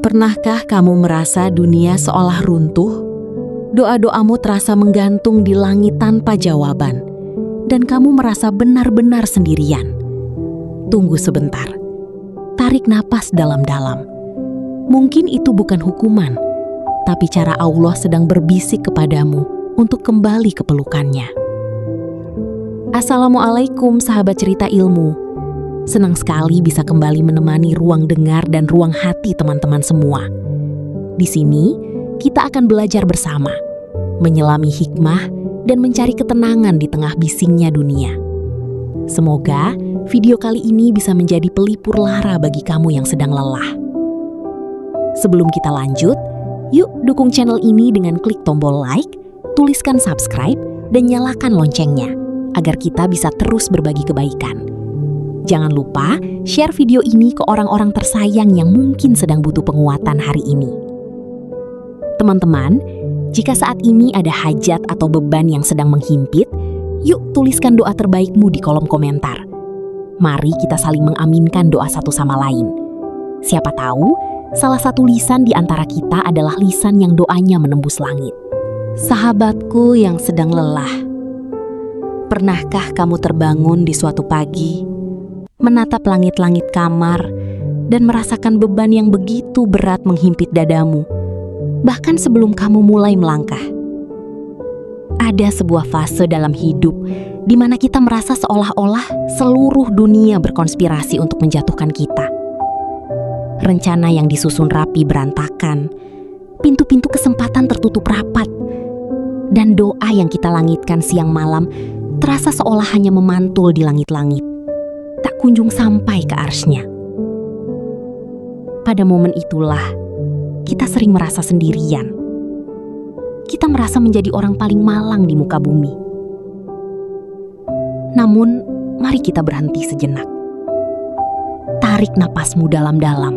Pernahkah kamu merasa dunia seolah runtuh? Doa-doamu terasa menggantung di langit tanpa jawaban, dan kamu merasa benar-benar sendirian. Tunggu sebentar. Tarik napas dalam-dalam. Mungkin itu bukan hukuman, tapi cara Allah sedang berbisik kepadamu untuk kembali ke pelukannya. Assalamualaikum sahabat cerita ilmu. Senang sekali bisa kembali menemani ruang dengar dan ruang hati teman-teman semua. Di sini, kita akan belajar bersama, menyelami hikmah dan mencari ketenangan di tengah bisingnya dunia. Semoga video kali ini bisa menjadi pelipur lara bagi kamu yang sedang lelah. Sebelum kita lanjut, yuk dukung channel ini dengan klik tombol like, tuliskan subscribe, dan nyalakan loncengnya, agar kita bisa terus berbagi kebaikan. Jangan lupa share video ini ke orang-orang tersayang yang mungkin sedang butuh penguatan hari ini. Teman-teman, jika saat ini ada hajat atau beban yang sedang menghimpit, yuk tuliskan doa terbaikmu di kolom komentar. Mari kita saling mengaminkan doa satu sama lain. Siapa tahu, salah satu lisan di antara kita adalah lisan yang doanya menembus langit. Sahabatku yang sedang lelah, pernahkah kamu terbangun di suatu pagi, menatap langit-langit kamar, dan merasakan beban yang begitu berat menghimpit dadamu, bahkan sebelum kamu mulai melangkah? Ada sebuah fase dalam hidup di mana kita merasa seolah-olah seluruh dunia berkonspirasi untuk menjatuhkan kita. Rencana yang disusun rapi berantakan, pintu-pintu kesempatan tertutup rapat, dan doa yang kita langitkan siang malam terasa seolah hanya memantul di langit-langit, tak kunjung sampai ke arsy-Nya. Pada momen itulah, kita sering merasa sendirian. Kita merasa menjadi orang paling malang di muka bumi. Namun, mari kita berhenti sejenak. Tarik napasmu dalam-dalam.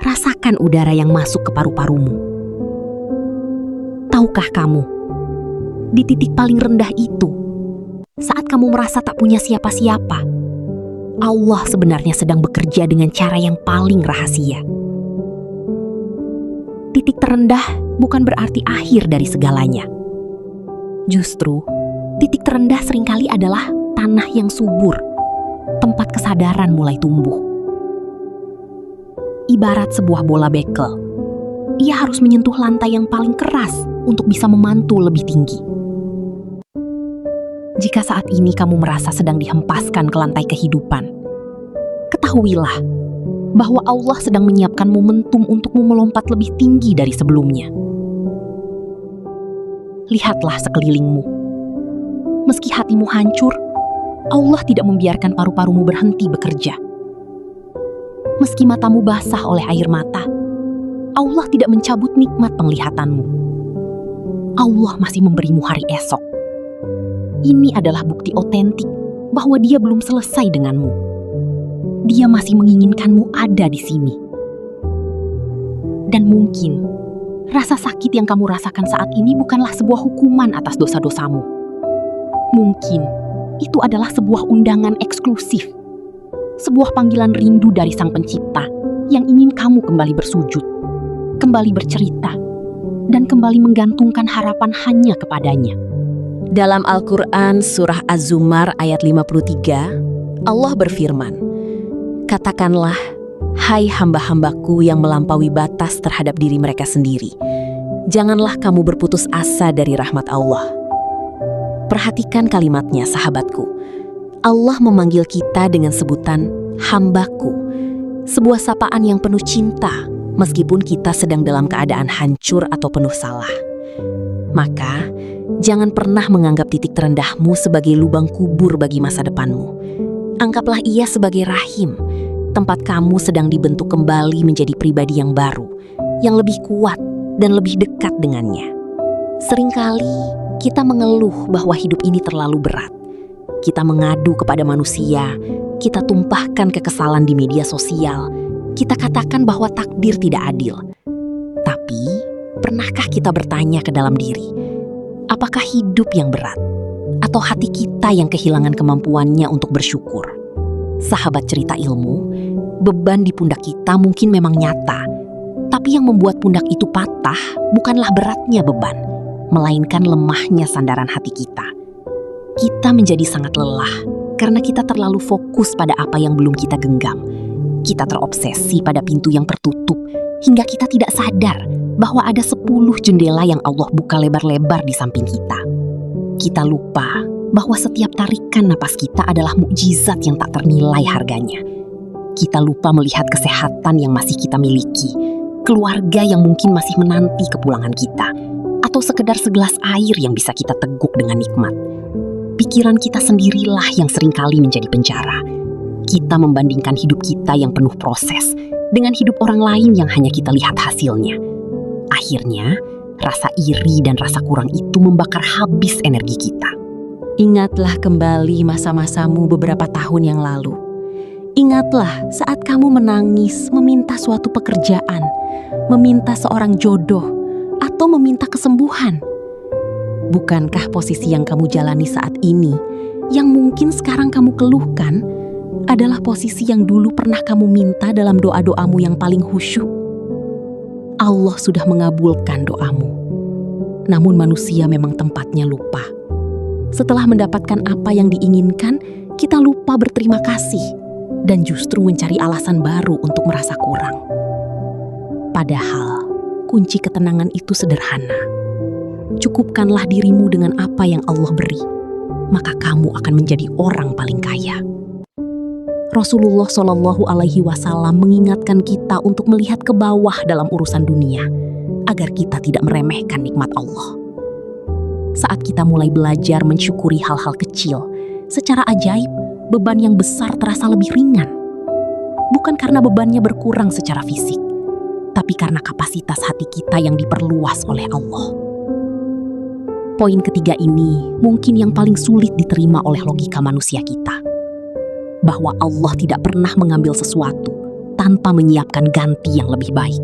Rasakan udara yang masuk ke paru-parumu. Tahukah kamu, di titik paling rendah itu, saat kamu merasa tak punya siapa-siapa, Allah sebenarnya sedang bekerja dengan cara yang paling rahasia. Titik terendah bukan berarti akhir dari segalanya. Justru, titik terendah seringkali adalah tanah yang subur, tempat kesadaran mulai tumbuh. Ibarat sebuah bola bekel, ia harus menyentuh lantai yang paling keras untuk bisa memantul lebih tinggi. Jika saat ini kamu merasa sedang dihempaskan ke lantai kehidupan, ketahuilah bahwa Allah sedang menyiapkan momentum untukmu melompat lebih tinggi dari sebelumnya. Lihatlah sekelilingmu. Meski hatimu hancur, Allah tidak membiarkan paru-parumu berhenti bekerja. Meski matamu basah oleh air mata, Allah tidak mencabut nikmat penglihatanmu. Allah masih memberimu hari esok. Ini adalah bukti otentik bahwa Dia belum selesai denganmu. Dia masih menginginkanmu ada di sini. Dan mungkin, rasa sakit yang kamu rasakan saat ini bukanlah sebuah hukuman atas dosa-dosamu. Mungkin, itu adalah sebuah undangan eksklusif. Sebuah panggilan rindu dari Sang Pencipta yang ingin kamu kembali bersujud, kembali bercerita, dan kembali menggantungkan harapan hanya kepadanya. Dalam Al-Quran surah Az-Zumar ayat 53, Allah berfirman, "Katakanlah, hai hamba-hambaku yang melampaui batas terhadap diri mereka sendiri, janganlah kamu berputus asa dari rahmat Allah." Perhatikan kalimatnya, sahabatku. Allah memanggil kita dengan sebutan hambaku, sebuah sapaan yang penuh cinta meskipun kita sedang dalam keadaan hancur atau penuh salah. Maka, jangan pernah menganggap titik terendahmu sebagai lubang kubur bagi masa depanmu. Anggaplah ia sebagai rahim, tempat kamu sedang dibentuk kembali menjadi pribadi yang baru, yang lebih kuat dan lebih dekat dengannya. Seringkali kita mengeluh bahwa hidup ini terlalu berat. Kita mengadu kepada manusia, kita tumpahkan kekesalan di media sosial, kita katakan bahwa takdir tidak adil. Tapi, pernahkah kita bertanya ke dalam diri, apakah hidup yang berat? Atau hati kita yang kehilangan kemampuannya untuk bersyukur? Sahabat cerita ilmu, beban di pundak kita mungkin memang nyata, Tapi yang membuat pundak itu patah bukanlah beratnya beban, melainkan lemahnya sandaran hati kita. Kita menjadi sangat lelah karena kita terlalu fokus pada apa yang belum kita genggam. Kita terobsesi pada pintu yang tertutup hingga kita tidak sadar bahwa ada 10 jendela yang Allah buka lebar-lebar di samping kita. Kita lupa bahwa setiap tarikan napas kita adalah mukjizat yang tak ternilai harganya. Kita lupa melihat kesehatan yang masih kita miliki, keluarga yang mungkin masih menanti kepulangan kita, atau sekedar segelas air yang bisa kita teguk dengan nikmat. Pikiran kita sendirilah yang seringkali menjadi penjara. Kita membandingkan hidup kita yang penuh proses dengan hidup orang lain yang hanya kita lihat hasilnya. Akhirnya, rasa iri dan rasa kurang itu membakar habis energi kita. Ingatlah kembali masa-masamu beberapa tahun yang lalu. Ingatlah saat kamu menangis meminta suatu pekerjaan, meminta seorang jodoh, atau meminta kesembuhan. Bukankah posisi yang kamu jalani saat ini, yang mungkin sekarang kamu keluhkan, adalah posisi yang dulu pernah kamu minta dalam doa-doamu yang paling khusyuk? Allah sudah mengabulkan doamu. Namun manusia memang tempatnya lupa. Setelah mendapatkan apa yang diinginkan, kita lupa berterima kasih dan justru mencari alasan baru untuk merasa kurang. Padahal, kunci ketenangan itu sederhana. Cukupkanlah dirimu dengan apa yang Allah beri, maka kamu akan menjadi orang paling kaya. Rasulullah Shallallahu Alaihi Wasallam mengingatkan kita untuk melihat ke bawah dalam urusan dunia, agar kita tidak meremehkan nikmat Allah. Saat kita mulai belajar mensyukuri hal-hal kecil, secara ajaib, beban yang besar terasa lebih ringan. Bukan karena bebannya berkurang secara fisik, tapi karena kapasitas hati kita yang diperluas oleh Allah. Poin ketiga ini mungkin yang paling sulit diterima oleh logika manusia kita. Bahwa Allah tidak pernah mengambil sesuatu tanpa menyiapkan ganti yang lebih baik.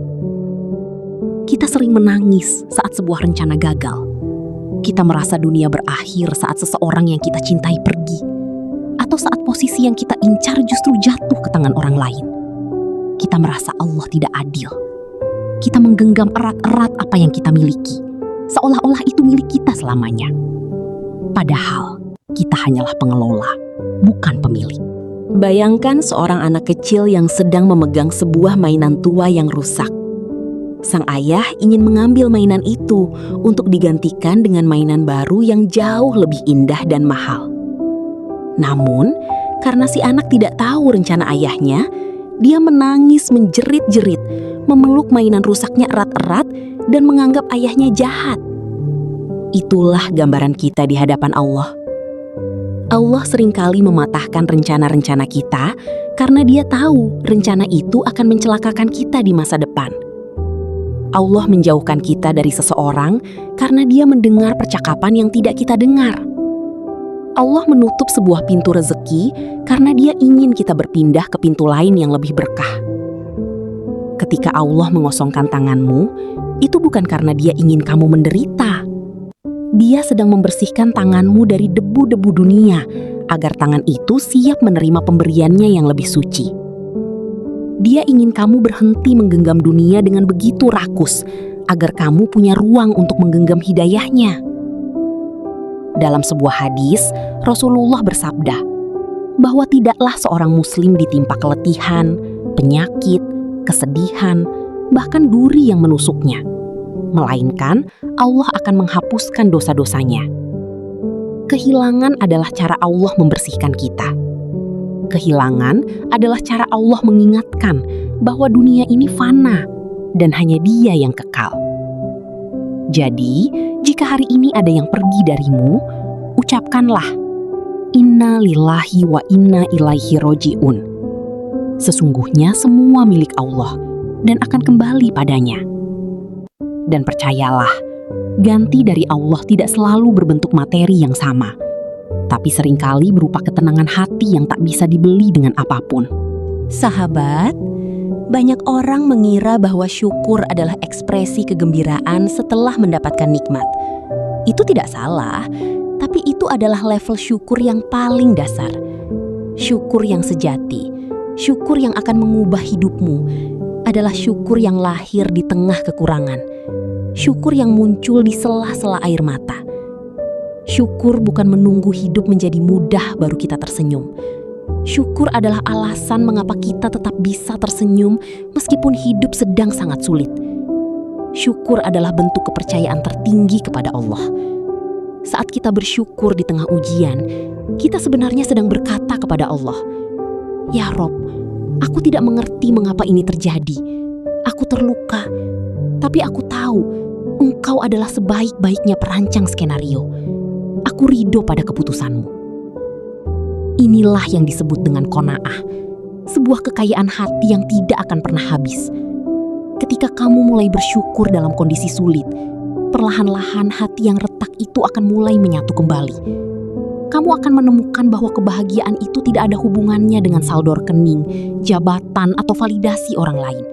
Kita sering menangis saat sebuah rencana gagal. Kita merasa dunia berakhir saat seseorang yang kita cintai pergi, atau saat posisi yang kita incar justru jatuh ke tangan orang lain. Kita merasa Allah tidak adil. Kita menggenggam erat-erat apa yang kita miliki, seolah-olah itu milik kita selamanya. Padahal kita hanyalah pengelola, bukan pemilik. Bayangkan seorang anak kecil yang sedang memegang sebuah mainan tua yang rusak. Sang ayah ingin mengambil mainan itu untuk digantikan dengan mainan baru yang jauh lebih indah dan mahal. Namun, karena si anak tidak tahu rencana ayahnya, dia menangis menjerit-jerit, memeluk mainan rusaknya erat-erat dan menganggap ayahnya jahat. Itulah gambaran kita di hadapan Allah. Allah seringkali mematahkan rencana-rencana kita karena Dia tahu rencana itu akan mencelakakan kita di masa depan. Allah menjauhkan kita dari seseorang karena Dia mendengar percakapan yang tidak kita dengar. Allah menutup sebuah pintu rezeki karena Dia ingin kita berpindah ke pintu lain yang lebih berkah. Ketika Allah mengosongkan tanganmu, itu bukan karena Dia ingin kamu menderita. Dia sedang membersihkan tanganmu dari debu-debu dunia agar tangan itu siap menerima pemberiannya yang lebih suci. Dia ingin kamu berhenti menggenggam dunia dengan begitu rakus agar kamu punya ruang untuk menggenggam hidayahnya. Dalam sebuah hadis, Rasulullah bersabda bahwa tidaklah seorang muslim ditimpa keletihan, penyakit, kesedihan, bahkan duri yang menusuknya, melainkan Allah akan menghapuskan dosa-dosanya. Kehilangan adalah cara Allah membersihkan kita. Kehilangan adalah cara Allah mengingatkan bahwa dunia ini fana dan hanya Dia yang kekal. Jadi, jika hari ini ada yang pergi darimu, ucapkanlah, Inna lillahi wa inna ilaihi roji'un. Sesungguhnya semua milik Allah dan akan kembali padanya. Dan percayalah, ganti dari Allah tidak selalu berbentuk materi yang sama, tapi seringkali berupa ketenangan hati yang tak bisa dibeli dengan apapun. Sahabat, banyak orang mengira bahwa syukur adalah ekspresi kegembiraan setelah mendapatkan nikmat. Itu tidak salah, tapi itu adalah level syukur yang paling dasar. Syukur yang sejati, syukur yang akan mengubah hidupmu, adalah syukur yang lahir di tengah kekurangan. Syukur yang muncul di sela-sela air mata. Syukur bukan menunggu hidup menjadi mudah baru kita tersenyum. Syukur adalah alasan mengapa kita tetap bisa tersenyum meskipun hidup sedang sangat sulit. Syukur adalah bentuk kepercayaan tertinggi kepada Allah. Saat kita bersyukur di tengah ujian, kita sebenarnya sedang berkata kepada Allah, "Ya Rob, aku tidak mengerti mengapa ini terjadi. Aku terluka, tapi aku tahu Engkau adalah sebaik-baiknya perancang skenario. Aku ridho pada keputusanmu." Inilah yang disebut dengan qanaah, sebuah kekayaan hati yang tidak akan pernah habis. Ketika kamu mulai bersyukur dalam kondisi sulit, perlahan-lahan hati yang retak itu akan mulai menyatu kembali. Kamu akan menemukan bahwa kebahagiaan itu tidak ada hubungannya dengan saldo rekening, jabatan, atau validasi orang lain.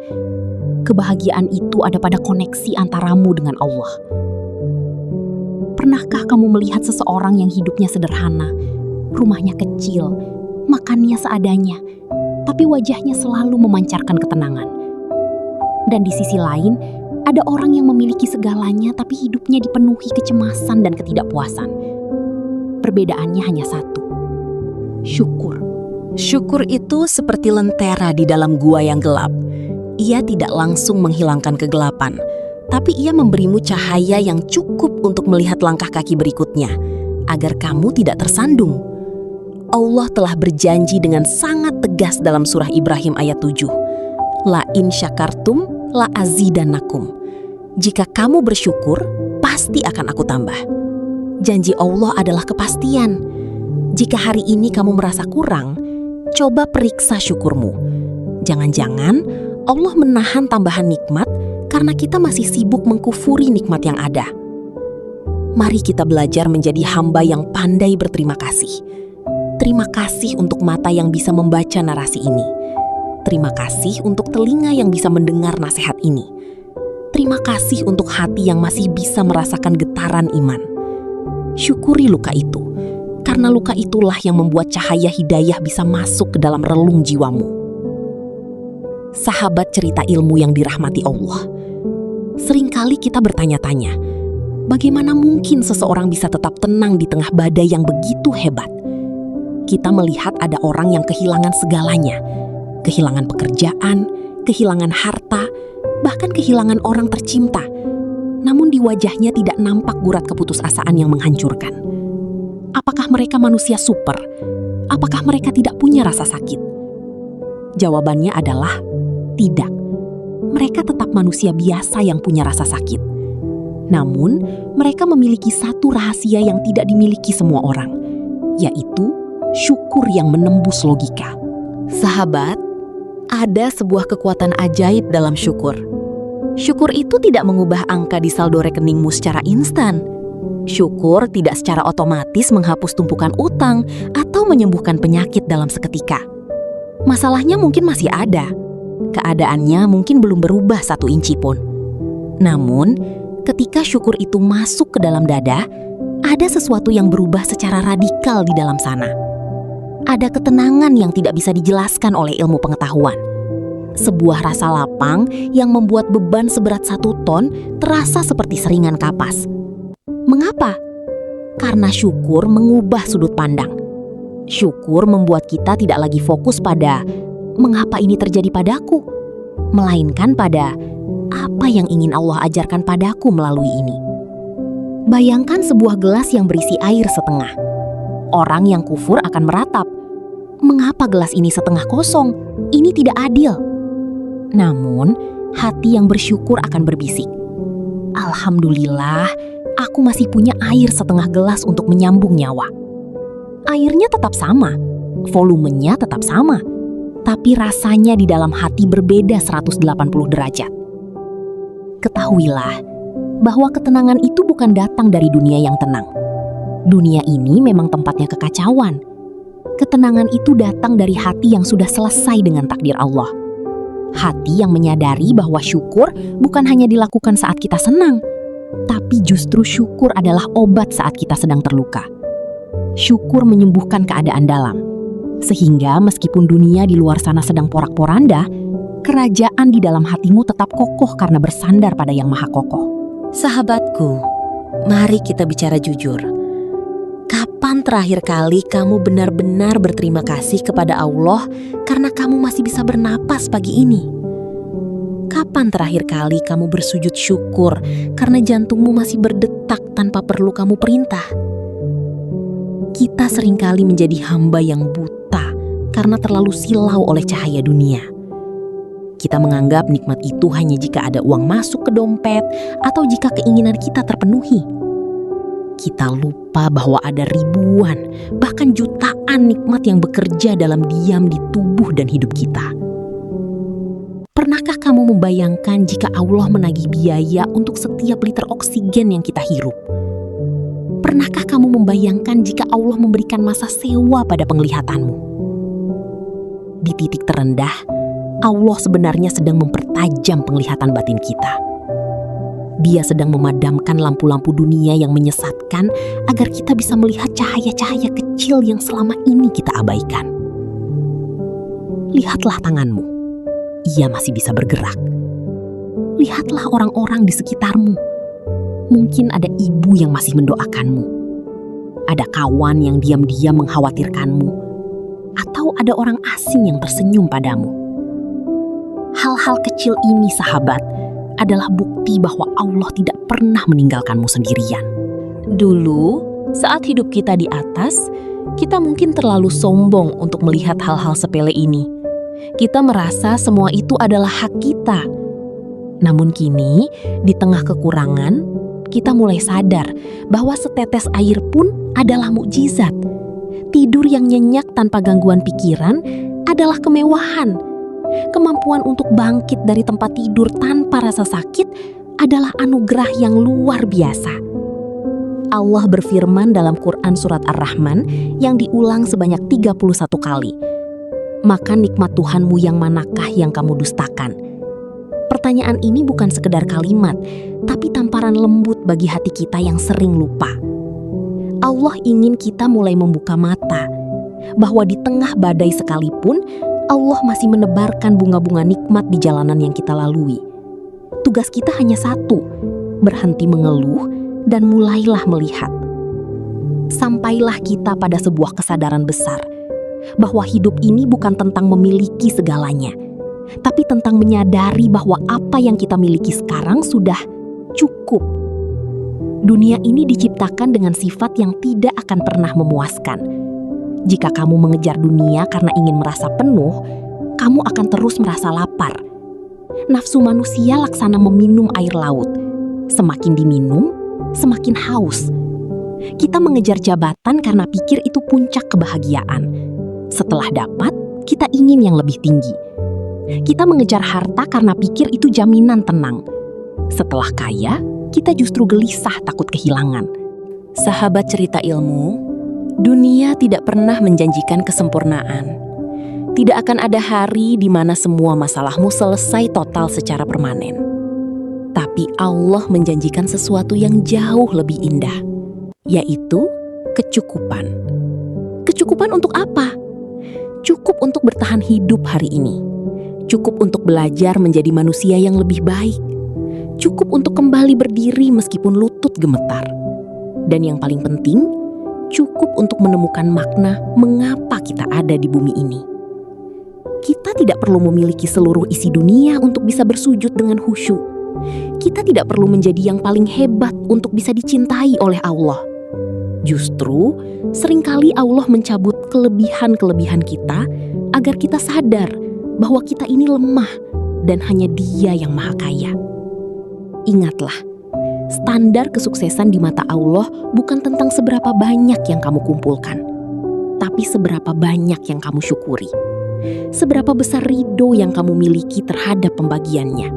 Kebahagiaan itu ada pada koneksi antaramu dengan Allah. Pernahkah kamu melihat seseorang yang hidupnya sederhana, rumahnya kecil, makannya seadanya, tapi wajahnya selalu memancarkan ketenangan? Dan di sisi lain, ada orang yang memiliki segalanya tapi hidupnya dipenuhi kecemasan dan ketidakpuasan. Perbedaannya hanya satu: syukur. Syukur itu seperti lentera di dalam gua yang gelap. Ia tidak langsung menghilangkan kegelapan, tapi ia memberimu cahaya yang cukup untuk melihat langkah kaki berikutnya, agar kamu tidak tersandung. Allah telah berjanji dengan sangat tegas dalam surah Ibrahim ayat 7. La in syakartum la azidannakum. Jika kamu bersyukur, pasti akan aku tambah. Janji Allah adalah kepastian. Jika hari ini kamu merasa kurang, coba periksa syukurmu. Jangan-jangan Allah menahan tambahan nikmat karena kita masih sibuk mengkufuri nikmat yang ada. Mari kita belajar menjadi hamba yang pandai berterima kasih. Terima kasih untuk mata yang bisa membaca narasi ini. Terima kasih untuk telinga yang bisa mendengar nasihat ini. Terima kasih untuk hati yang masih bisa merasakan getaran iman. Syukuri luka itu, karena luka itulah yang membuat cahaya hidayah bisa masuk ke dalam relung jiwamu. Sahabat cerita ilmu yang dirahmati Allah, seringkali kita bertanya-tanya, bagaimana mungkin seseorang bisa tetap tenang di tengah badai yang begitu hebat? Kita melihat ada orang yang kehilangan segalanya, kehilangan pekerjaan, kehilangan harta, bahkan kehilangan orang tercinta. Namun di wajahnya tidak nampak gurat keputusasaan yang menghancurkan. Apakah mereka manusia super? Apakah mereka tidak punya rasa sakit? Jawabannya adalah tidak. Mereka tetap manusia biasa yang punya rasa sakit. Namun, mereka memiliki satu rahasia yang tidak dimiliki semua orang, yaitu syukur yang menembus logika. Sahabat, ada sebuah kekuatan ajaib dalam syukur. Syukur itu tidak mengubah angka di saldo rekeningmu secara instan. Syukur tidak secara otomatis menghapus tumpukan utang atau menyembuhkan penyakit dalam seketika. Masalahnya mungkin masih ada. Keadaannya mungkin belum berubah 1 inci pun. Namun, ketika syukur itu masuk ke dalam dada, ada sesuatu yang berubah secara radikal di dalam sana. Ada ketenangan yang tidak bisa dijelaskan oleh ilmu pengetahuan. Sebuah rasa lapang yang membuat beban seberat 1 ton terasa seperti seringan kapas. Mengapa? Karena syukur mengubah sudut pandang. Syukur membuat kita tidak lagi fokus pada mengapa ini terjadi padaku, melainkan pada apa yang ingin Allah ajarkan padaku melalui ini. Bayangkan sebuah gelas yang berisi air setengah. Orang yang kufur akan meratap, mengapa gelas ini setengah kosong? Ini tidak adil. Namun, hati yang bersyukur akan berbisik, Alhamdulillah, aku masih punya air setengah gelas untuk menyambung nyawa. Airnya tetap sama, volumenya tetap sama, tapi rasanya di dalam hati berbeda 180 derajat. Ketahuilah bahwa ketenangan itu bukan datang dari dunia yang tenang. Dunia ini memang tempatnya kekacauan. Ketenangan itu datang dari hati yang sudah selesai dengan takdir Allah. Hati yang menyadari bahwa syukur bukan hanya dilakukan saat kita senang, tapi justru syukur adalah obat saat kita sedang terluka. Syukur menyembuhkan keadaan dalam, sehingga meskipun dunia di luar sana sedang porak-poranda, kerajaan di dalam hatimu tetap kokoh karena bersandar pada Yang Maha Kokoh. Sahabatku, mari kita bicara jujur. Kapan terakhir kali kamu benar-benar berterima kasih kepada Allah karena kamu masih bisa bernapas pagi ini? Kapan terakhir kali kamu bersujud syukur karena jantungmu masih berdetak tanpa perlu kamu perintah? Kita seringkali menjadi hamba yang buta karena terlalu silau oleh cahaya dunia. Kita menganggap nikmat itu hanya jika ada uang masuk ke dompet atau jika keinginan kita terpenuhi. Kita lupa bahwa ada ribuan, bahkan jutaan nikmat yang bekerja dalam diam di tubuh dan hidup kita. Pernahkah kamu membayangkan jika Allah menagih biaya untuk setiap liter oksigen yang kita hirup? Pernahkah kamu membayangkan jika Allah memberikan masa sewa pada penglihatanmu? Di titik terendah, Allah sebenarnya sedang mempertajam penglihatan batin kita. Dia sedang memadamkan lampu-lampu dunia yang menyesatkan agar kita bisa melihat cahaya-cahaya kecil yang selama ini kita abaikan. Lihatlah tanganmu, ia masih bisa bergerak. Lihatlah orang-orang di sekitarmu. Mungkin ada ibu yang masih mendoakanmu. Ada kawan yang diam-diam mengkhawatirkanmu. Atau ada orang asing yang tersenyum padamu. Hal-hal kecil ini, sahabat, adalah bukti bahwa Allah tidak pernah meninggalkanmu sendirian. Dulu, saat hidup kita di atas, kita mungkin terlalu sombong untuk melihat hal-hal sepele ini. Kita merasa semua itu adalah hak kita. Namun kini, di tengah kekurangan, kita mulai sadar bahwa setetes air pun adalah mukjizat. Tidur yang nyenyak tanpa gangguan pikiran adalah kemewahan. Kemampuan untuk bangkit dari tempat tidur tanpa rasa sakit adalah anugerah yang luar biasa. Allah berfirman dalam Quran Surat Ar-Rahman yang diulang sebanyak 31 kali. Maka nikmat Tuhanmu yang manakah yang kamu dustakan? Pertanyaan ini bukan sekedar kalimat, tapi tamparan lembut bagi hati kita yang sering lupa. Allah ingin kita mulai membuka mata, bahwa di tengah badai sekalipun, Allah masih menebarkan bunga-bunga nikmat di jalanan yang kita lalui. Tugas kita hanya satu, berhenti mengeluh dan mulailah melihat. Sampailah kita pada sebuah kesadaran besar, bahwa hidup ini bukan tentang memiliki segalanya, tapi tentang menyadari bahwa apa yang kita miliki sekarang sudah cukup. Dunia ini diciptakan dengan sifat yang tidak akan pernah memuaskan. Jika kamu mengejar dunia karena ingin merasa penuh, kamu akan terus merasa lapar. Nafsu manusia laksana meminum air laut. Semakin diminum, semakin haus. Kita mengejar jabatan karena pikir itu puncak kebahagiaan. Setelah dapat, kita ingin yang lebih tinggi. Kita mengejar harta karena pikir itu jaminan tenang. Setelah kaya, kita justru gelisah takut kehilangan. Sahabat cerita ilmu, dunia tidak pernah menjanjikan kesempurnaan. Tidak akan ada hari di mana semua masalahmu selesai total secara permanen. Tapi Allah menjanjikan sesuatu yang jauh lebih indah, yaitu kecukupan. Kecukupan untuk apa? Cukup untuk bertahan hidup hari ini. Cukup untuk belajar menjadi manusia yang lebih baik. Cukup untuk kembali berdiri meskipun lutut gemetar. Dan yang paling penting, cukup untuk menemukan makna mengapa kita ada di bumi ini. Kita tidak perlu memiliki seluruh isi dunia untuk bisa bersujud dengan khusyuk. Kita tidak perlu menjadi yang paling hebat untuk bisa dicintai oleh Allah. Justru, seringkali Allah mencabut kelebihan-kelebihan kita agar kita sadar bahwa kita ini lemah dan hanya Dia yang maha kaya. Ingatlah, standar kesuksesan di mata Allah bukan tentang seberapa banyak yang kamu kumpulkan, tapi seberapa banyak yang kamu syukuri. Seberapa besar ridho yang kamu miliki terhadap pembagiannya.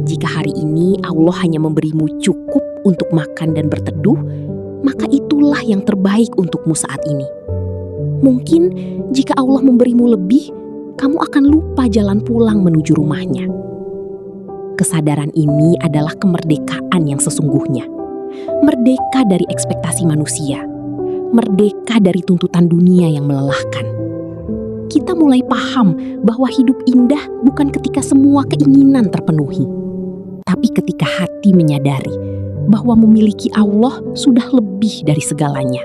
Jika hari ini Allah hanya memberimu cukup untuk makan dan berteduh, maka itulah yang terbaik untukmu saat ini. Mungkin jika Allah memberimu lebih, kamu akan lupa jalan pulang menuju rumahnya. Kesadaran ini adalah kemerdekaan yang sesungguhnya. Merdeka dari ekspektasi manusia. Merdeka dari tuntutan dunia yang melelahkan. Kita mulai paham bahwa hidup indah bukan ketika semua keinginan terpenuhi, tapi ketika hati menyadari bahwa memiliki Allah sudah lebih dari segalanya.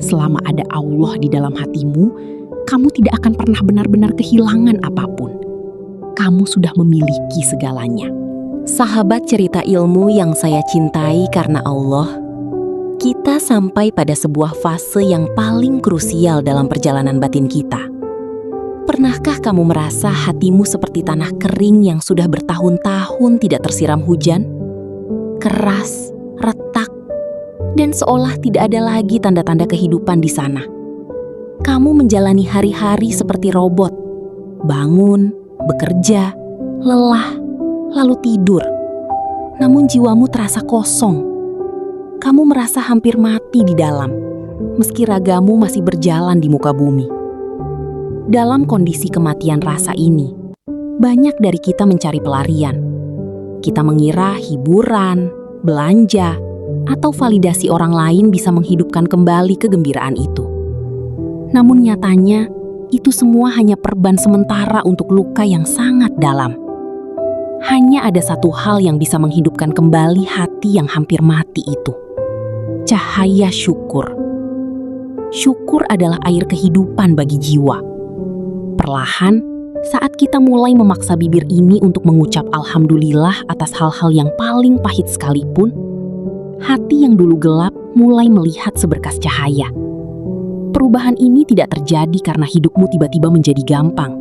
Selama ada Allah di dalam hatimu, kamu tidak akan pernah benar-benar kehilangan apapun. Kamu sudah memiliki segalanya. Sahabat cerita ilmu yang saya cintai karena Allah, kita sampai pada sebuah fase yang paling krusial dalam perjalanan batin kita. Pernahkah kamu merasa hatimu seperti tanah kering yang sudah bertahun-tahun tidak tersiram hujan? Keras, retak, dan seolah tidak ada lagi tanda-tanda kehidupan di sana. Kamu menjalani hari-hari seperti robot, bangun, bekerja, lelah, lalu tidur. Namun jiwamu terasa kosong. Kamu merasa hampir mati di dalam, meski ragamu masih berjalan di muka bumi. Dalam kondisi kematian rasa ini, banyak dari kita mencari pelarian. Kita mengira hiburan, belanja, atau validasi orang lain bisa menghidupkan kembali kegembiraan itu. Namun nyatanya, itu semua hanya perban sementara untuk luka yang sangat dalam. Hanya ada satu hal yang bisa menghidupkan kembali hati yang hampir mati itu. Cahaya syukur. Syukur adalah air kehidupan bagi jiwa. Perlahan, saat kita mulai memaksa bibir ini untuk mengucap alhamdulillah atas hal-hal yang paling pahit sekalipun, hati yang dulu gelap mulai melihat seberkas cahaya. Perubahan ini tidak terjadi karena hidupmu tiba-tiba menjadi gampang.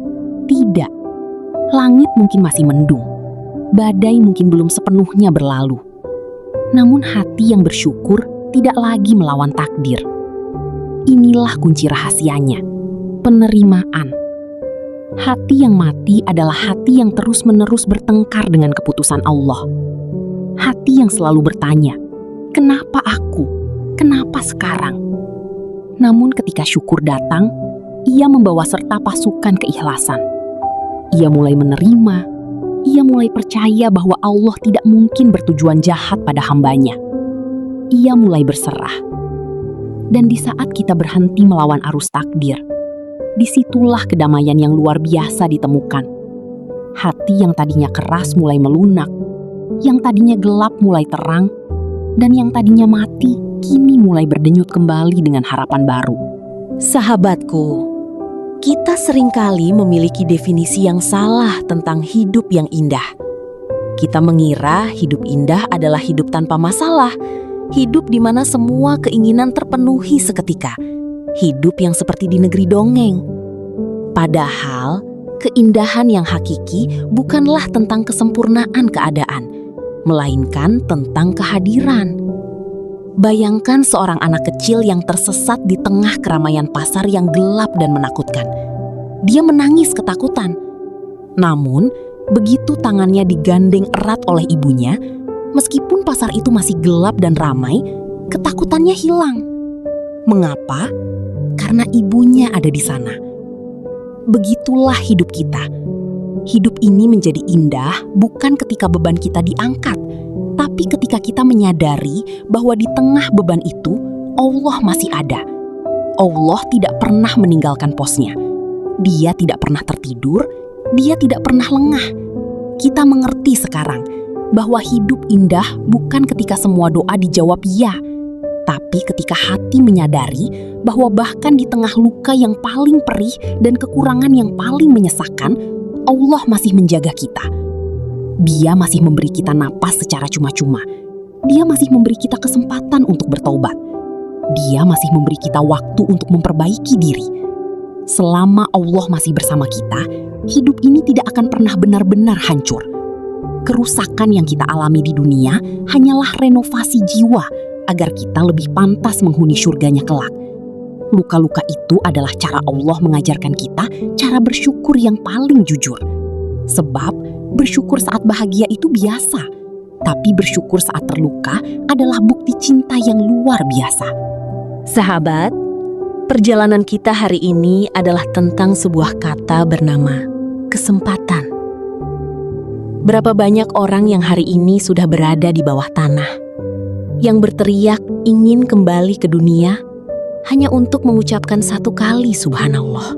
Tidak. Langit mungkin masih mendung. Badai mungkin belum sepenuhnya berlalu. Namun hati yang bersyukur tidak lagi melawan takdir. Inilah kunci rahasianya. Penerimaan. Hati yang mati adalah hati yang terus-menerus bertengkar dengan keputusan Allah. Hati yang selalu bertanya, kenapa aku? Kenapa sekarang? Namun ketika syukur datang, ia membawa serta pasukan keikhlasan. Ia mulai menerima, ia mulai percaya bahwa Allah tidak mungkin bertujuan jahat pada hambanya. Ia mulai berserah. Dan di saat kita berhenti melawan arus takdir, disitulah kedamaian yang luar biasa ditemukan. Hati yang tadinya keras mulai melunak, yang tadinya gelap mulai terang, dan yang tadinya mati kini mulai berdenyut kembali dengan harapan baru. Sahabatku, kita seringkali memiliki definisi yang salah tentang hidup yang indah. Kita mengira hidup indah adalah hidup tanpa masalah, hidup di mana semua keinginan terpenuhi seketika, hidup yang seperti di negeri dongeng. Padahal, keindahan yang hakiki bukanlah tentang kesempurnaan keadaan, melainkan tentang kehadiran. Bayangkan seorang anak kecil yang tersesat di tengah keramaian pasar yang gelap dan menakutkan. Dia menangis ketakutan. Namun, begitu tangannya digandeng erat oleh ibunya, meskipun pasar itu masih gelap dan ramai, ketakutannya hilang. Mengapa? Karena ibunya ada di sana. Begitulah hidup kita. Hidup ini menjadi indah bukan ketika beban kita diangkat, tapi ketika kita menyadari bahwa di tengah beban itu, Allah masih ada. Allah tidak pernah meninggalkan posnya. Dia tidak pernah tertidur, dia tidak pernah lengah. Kita mengerti sekarang bahwa hidup indah bukan ketika semua doa dijawab ya, tapi ketika hati menyadari bahwa bahkan di tengah luka yang paling perih dan kekurangan yang paling menyesakan, Allah masih menjaga kita. Dia masih memberi kita napas secara cuma-cuma. Dia masih memberi kita kesempatan untuk bertaubat. Dia masih memberi kita waktu untuk memperbaiki diri. Selama Allah masih bersama kita, hidup ini tidak akan pernah benar-benar hancur. Kerusakan yang kita alami di dunia hanyalah renovasi jiwa agar kita lebih pantas menghuni surganya kelak. Luka-luka itu adalah cara Allah mengajarkan kita cara bersyukur yang paling jujur. Sebab bersyukur saat bahagia itu biasa, tapi bersyukur saat terluka adalah bukti cinta yang luar biasa. Sahabat, perjalanan kita hari ini adalah tentang sebuah kata bernama kesempatan. Berapa banyak orang yang hari ini sudah berada di bawah tanah, yang berteriak ingin kembali ke dunia hanya untuk mengucapkan satu kali subhanallah.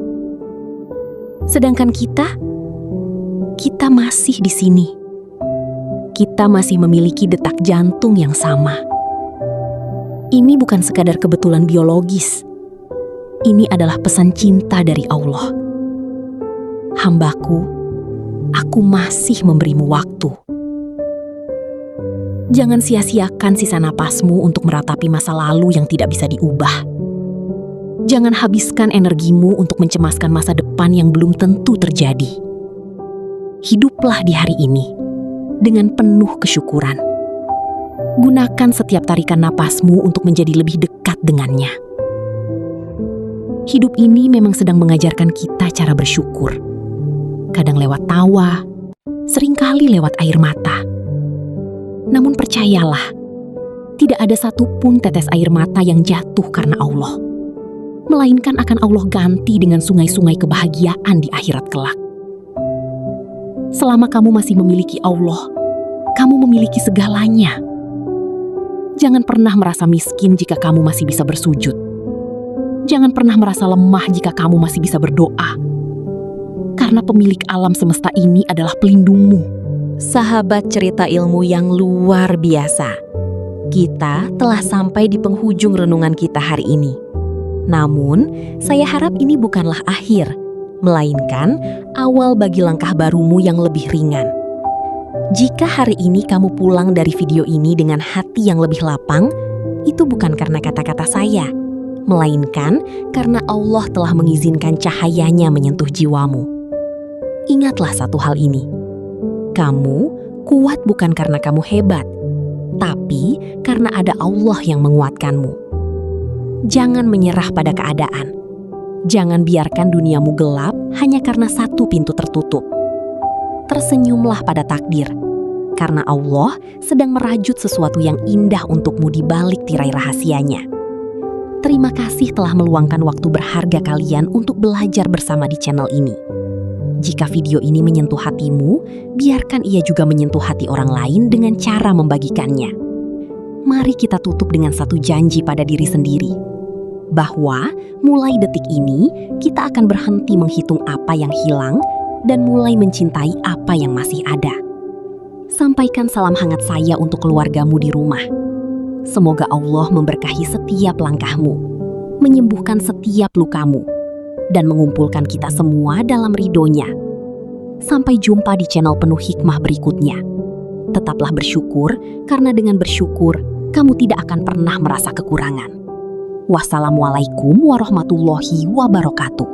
Sedangkan kita masih di sini. Kita masih memiliki detak jantung yang sama. Ini bukan sekadar kebetulan biologis. Ini adalah pesan cinta dari Allah. Hambaku, aku masih memberimu waktu. Jangan sia-siakan sisa napasmu untuk meratapi masa lalu yang tidak bisa diubah. Jangan habiskan energimu untuk mencemaskan masa depan yang belum tentu terjadi. Hiduplah di hari ini dengan penuh kesyukuran. Gunakan setiap tarikan napasmu untuk menjadi lebih dekat dengannya. Hidup ini memang sedang mengajarkan kita cara bersyukur. Kadang lewat tawa, seringkali lewat air mata. Namun percayalah, tidak ada satupun tetes air mata yang jatuh karena Allah, melainkan akan Allah ganti dengan sungai-sungai kebahagiaan di akhirat kelak. Selama kamu masih memiliki Allah, kamu memiliki segalanya. Jangan pernah merasa miskin jika kamu masih bisa bersujud. Jangan pernah merasa lemah jika kamu masih bisa berdoa. Karena pemilik alam semesta ini adalah pelindungmu. Sahabat cerita ilmu yang luar biasa. Kita telah sampai di penghujung renungan kita hari ini. Namun, saya harap ini bukanlah akhir, melainkan awal bagi langkah barumu yang lebih ringan. Jika hari ini kamu pulang dari video ini dengan hati yang lebih lapang, itu bukan karena kata-kata saya, melainkan karena Allah telah mengizinkan cahayanya menyentuh jiwamu. Ingatlah satu hal ini. Kamu kuat bukan karena kamu hebat, tapi karena ada Allah yang menguatkanmu. Jangan menyerah pada keadaan. Jangan biarkan duniamu gelap hanya karena satu pintu tertutup. Tersenyumlah pada takdir, karena Allah sedang merajut sesuatu yang indah untukmu di balik tirai rahasianya. Terima kasih telah meluangkan waktu berharga kalian untuk belajar bersama di channel ini. Jika video ini menyentuh hatimu, biarkan ia juga menyentuh hati orang lain dengan cara membagikannya. Mari kita tutup dengan satu janji pada diri sendiri, bahwa mulai detik ini kita akan berhenti menghitung apa yang hilang dan mulai mencintai apa yang masih ada. Sampaikan salam hangat saya untuk keluargamu di rumah. Semoga Allah memberkahi setiap langkahmu, menyembuhkan setiap lukamu, dan mengumpulkan kita semua dalam ridhonya. Sampai jumpa di channel penuh hikmah berikutnya. Tetaplah bersyukur, karena dengan bersyukur, kamu tidak akan pernah merasa kekurangan. Wassalamualaikum warahmatullahi wabarakatuh.